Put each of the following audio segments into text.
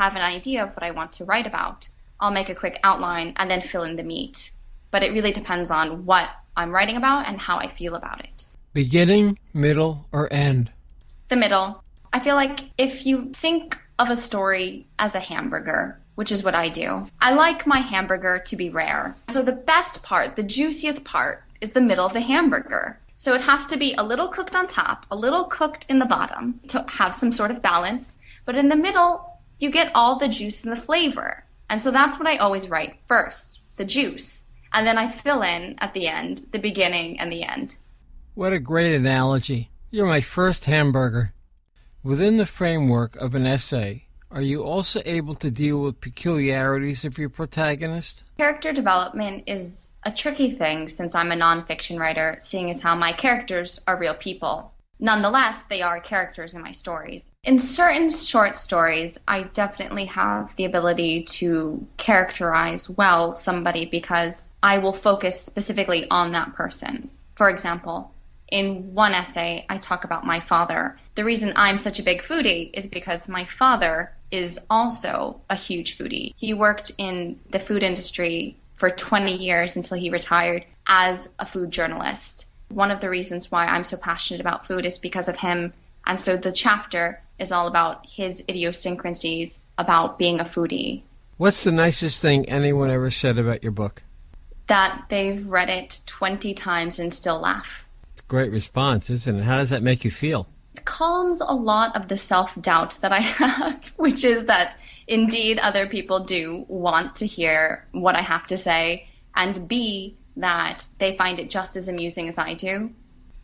have an idea of what I want to write about, I'll make a quick outline and then fill in the meat. But it really depends on what I'm writing about and how I feel about it. Beginning, middle, or end? The middle. I feel like if you think of a story as a hamburger, which is what I do, I like my hamburger to be rare. So the best part, the juiciest part, is the middle of the hamburger. So it has to be a little cooked on top, a little cooked in the bottom to have some sort of balance. But in the middle, you get all the juice and the flavor. And so that's what I always write first, the juice. And then I fill in at the end, the beginning and the end. What a great analogy. You're my first hamburger. Within the framework of an essay, are you also able to deal with peculiarities of your protagonist? Character development is a tricky thing since I'm a nonfiction writer, seeing as how my characters are real people. Nonetheless, they are characters in my stories. In certain short stories, I definitely have the ability to characterize well somebody because I will focus specifically on that person. For example, in one essay, I talk about my father. The reason I'm such a big foodie is because my father is also a huge foodie. He worked in the food industry for 20 years until he retired as a food journalist. One of the reasons why I'm so passionate about food is because of him. And so the chapter is all about his idiosyncrasies about being a foodie. What's the nicest thing anyone ever said about your book? That they've read it 20 times and still laugh. It's a great response, isn't it? How does that make you feel? It calms a lot of the self-doubt that I have, which is that indeed other people do want to hear what I have to say, and B, that they find it just as amusing as I do.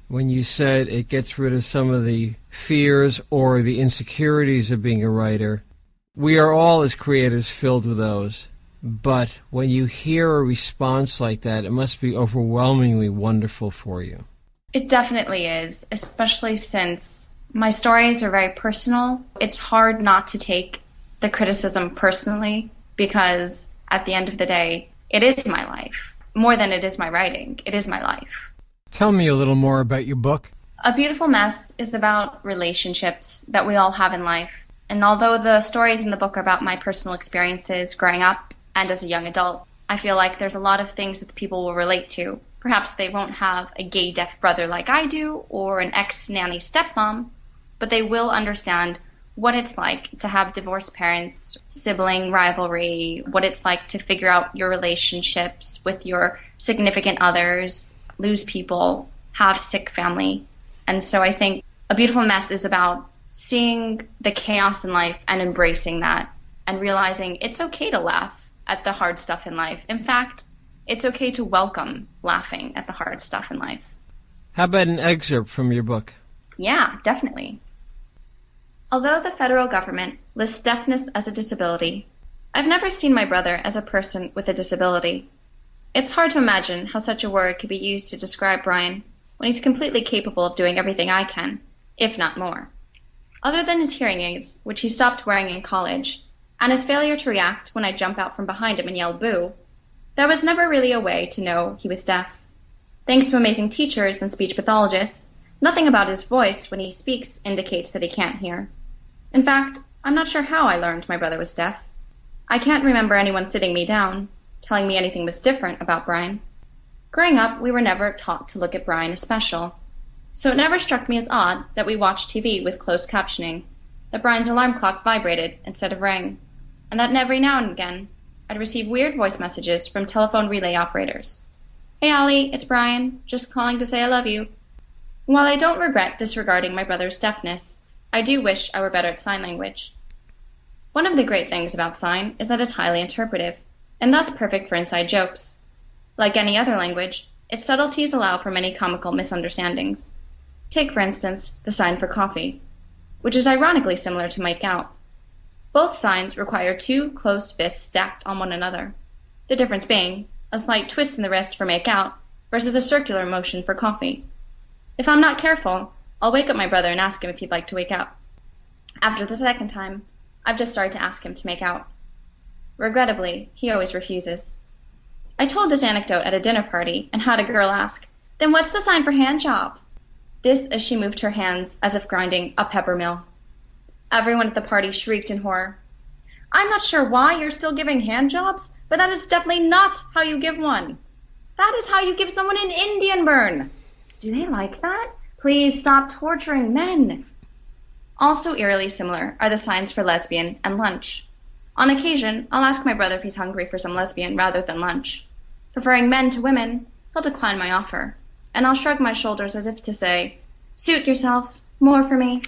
When you said it gets rid of some of the fears or the insecurities of being a writer, we are all as creators filled with those. But when you hear a response like that, it must be overwhelmingly wonderful for you. It definitely is, especially since my stories are very personal. It's hard not to take the criticism personally because at the end of the day, it is my life. More than it is my writing, it is my life. Tell me a little more about your book. A Beautiful Mess is about relationships that we all have in life. And although the stories in the book are about my personal experiences growing up and as a young adult, I feel like there's a lot of things that people will relate to. Perhaps they won't have a gay deaf brother like I do or an ex-nanny stepmom, but they will understand what it's like to have divorced parents, sibling rivalry, what it's like to figure out your relationships with your significant others, lose people, have sick family. And so I think A Beautiful Mess is about seeing the chaos in life and embracing that and realizing it's okay to laugh at the hard stuff in life. In fact, it's okay to welcome laughing at the hard stuff in life. How about an excerpt from your book? Yeah, definitely. Although the federal government lists deafness as a disability, I've never seen my brother as a person with a disability. It's hard to imagine how such a word could be used to describe Brian when he's completely capable of doing everything I can, if not more. Other than his hearing aids, which he stopped wearing in college, and his failure to react when I jump out from behind him and yell boo, there was never really a way to know he was deaf. Thanks to amazing teachers and speech pathologists, nothing about his voice when he speaks indicates that he can't hear. In fact, I'm not sure how I learned my brother was deaf. I can't remember anyone sitting me down, telling me anything was different about Brian. Growing up, we were never taught to look at Brian as special, so it never struck me as odd that we watched TV with closed captioning, that Brian's alarm clock vibrated instead of rang, and that every now and again I'd receive weird voice messages from telephone relay operators. Hey Ali, it's Brian, just calling to say I love you. While I don't regret disregarding my brother's deafness, I do wish I were better at sign language. One of the great things about sign is that it's highly interpretive, and thus perfect for inside jokes. Like any other language, its subtleties allow for many comical misunderstandings. Take, for instance, the sign for coffee, which is ironically similar to make out. Both signs require two closed fists stacked on one another, the difference being a slight twist in the wrist for make out versus a circular motion for coffee. If I'm not careful, I'll wake up my brother and ask him if he'd like to wake up. After the second time, I've just started to ask him to make out. Regrettably, he always refuses. I told this anecdote at a dinner party and had a girl ask, "Then what's the sign for hand job?" This as she moved her hands as if grinding a pepper mill. Everyone at the party shrieked in horror. I'm not sure why you're still giving hand jobs, but that is definitely not how you give one. That is how you give someone an Indian burn. Do they like that? Please stop torturing men. Also eerily similar are the signs for lesbian and lunch. On occasion, I'll ask my brother if he's hungry for some lesbian rather than lunch. Preferring men to women, he'll decline my offer, and I'll shrug my shoulders as if to say, suit yourself, more for me.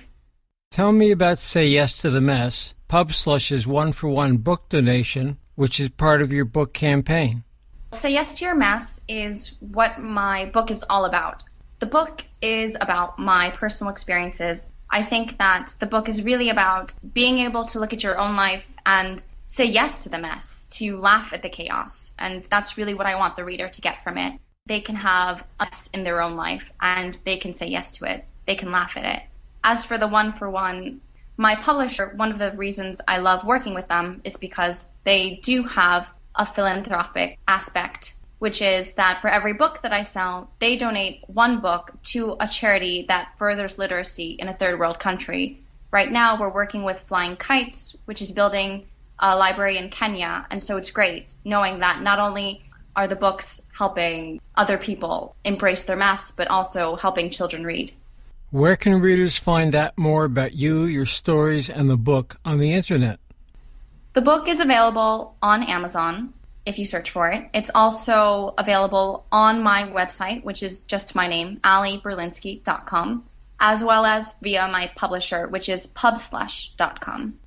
Tell me about Say Yes to the Mess, Pub Slush's one-for-one book donation, which is part of your book campaign. Say Yes to Your Mess is what my book is all about. The book is about my personal experiences. I think that the book is really about being able to look at your own life and say yes to the mess, to laugh at the chaos. And that's really what I want the reader to get from it. They can have us in their own life and they can say yes to it. They can laugh at it. As for the one-for-one, my publisher, one of the reasons I love working with them is because they do have a philanthropic aspect, which is that for every book that I sell, they donate one book to a charity that furthers literacy in a third world country. Right now, we're working with Flying Kites, which is building a library in Kenya, and so it's great knowing that not only are the books helping other people embrace their mess, but also helping children read. Where can readers find out more about you, your stories, and the book on the internet? The book is available on Amazon, if you search for it. It's also available on my website, which is just my name, aliberlinski.com, as well as via my publisher, which is pubslush.com.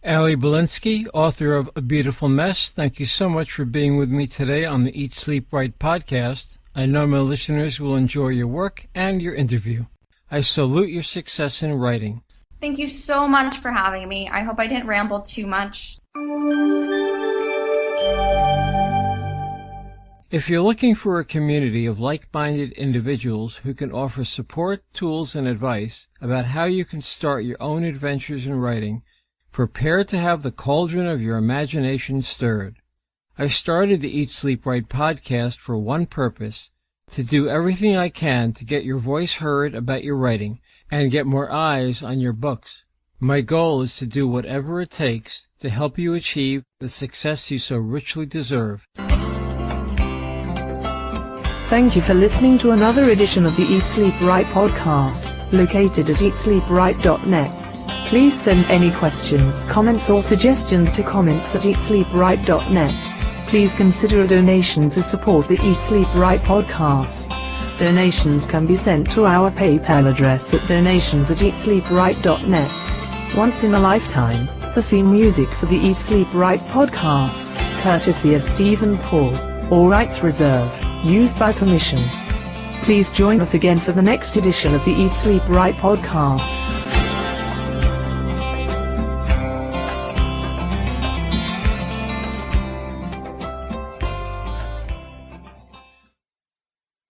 Ali Berlinski, author of A Beautiful Mess, thank you so much for being with me today on the Eat, Sleep, Write podcast. I know my listeners will enjoy your work and your interview. I salute your success in writing. Thank you so much for having me. I hope I didn't ramble too much. If you're looking for a community of like-minded individuals who can offer support, tools, and advice about how you can start your own adventures in writing, prepare to have the cauldron of your imagination stirred. I started the Eat, Sleep, Write podcast for one purpose: to do everything I can to get your voice heard about your writing and get more eyes on your books. My goal is to do whatever it takes to help you achieve the success you so richly deserve. Thank you for listening to another edition of the Eat, Sleep, Write podcast, located at eatsleepwrite.net. Please send any questions, comments or suggestions to comments@eatsleepwrite.net. Please consider a donation to support the Eat, Sleep, Write podcast. Donations can be sent to our PayPal address at donations@eatsleepwrite.net. Once in a lifetime, the theme music for the Eat, Sleep, Write podcast, courtesy of Stephen Paul, all rights reserved, used by permission. Please join us again for the next edition of the Eat, Sleep, Write podcast.